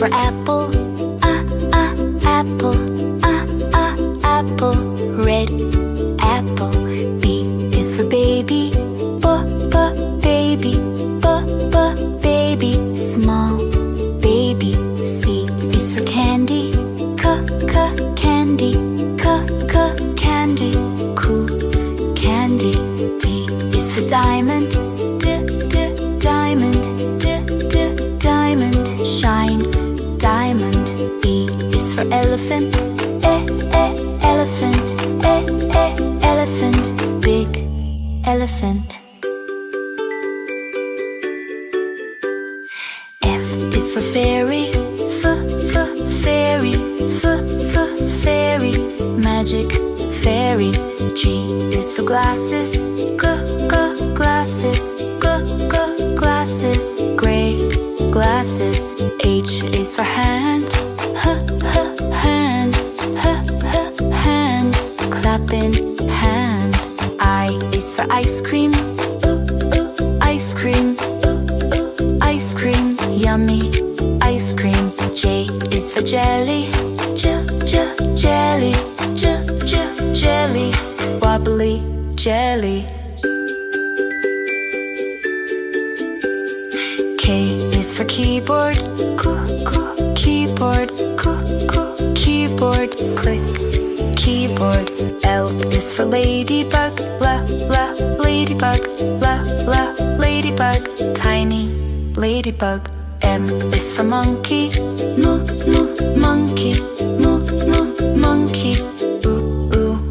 for apple, apple, apple. Red apple. B is for baby, baby, baby. Small baby. C is for candy, candy, candy. Cool candy. D is for diamond, diamond, diamond. Shine diamond. E is for elephant, elephant, elephant. Big elephant. F is for fairy, fairy, fairy. Magic fairy. G is for glasses, glasses, glasses. Gray glasses. H is for hand, hand, hand. Clapping hand. I is for ice cream, ice cream, ice cream. Yummy ice cream. J is for jelly, jelly, jelly. Wobbly jelly. K is for keyboard, keyboard, keyboard. Click keyboard. L is for ladybug, ladybug, ladybug. Tiny ladybug. M is for monkey, monkey, monkey.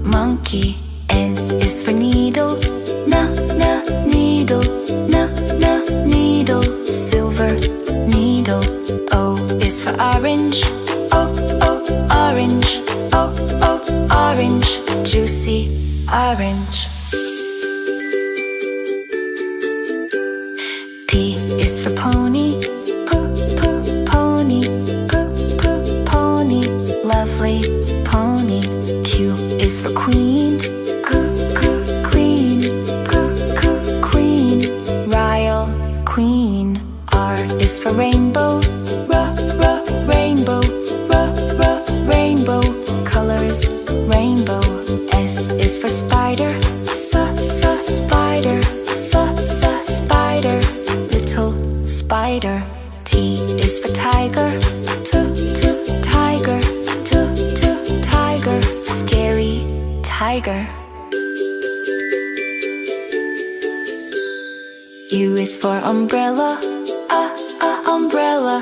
Monkey. N is for needle, needle, needle. Silver needle. O is for orange, orange, orange. Juicy orange. P is for pony, pony, pony. Lovely pony. Q is for queen, queen, queen. Royal queen. R is for rainbow, rainbow, rainbow. Colors rainbow. S is for spider, spider, spider. Little spider. T is for tiger, tiger, tiger. Scary tiger. U is for umbrella, umbrella,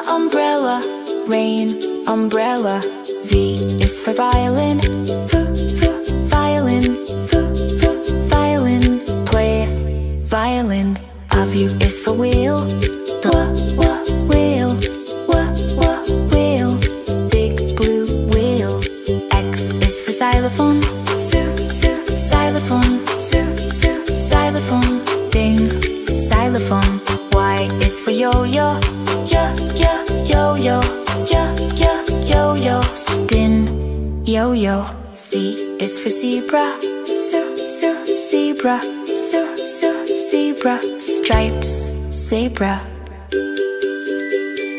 umbrella. Rain umbrella. V is for violin, violin, violin. Play violin. W is for wheel, wheel, wheel. Big blue wheel. X is for xylophone, xylophone, xylophone. Ding xylophone. Y is for yo-yo, yo-yo, yo-yo. Spin yo-yo. Z is for zebra, zebra, zebra. Stripes zebra.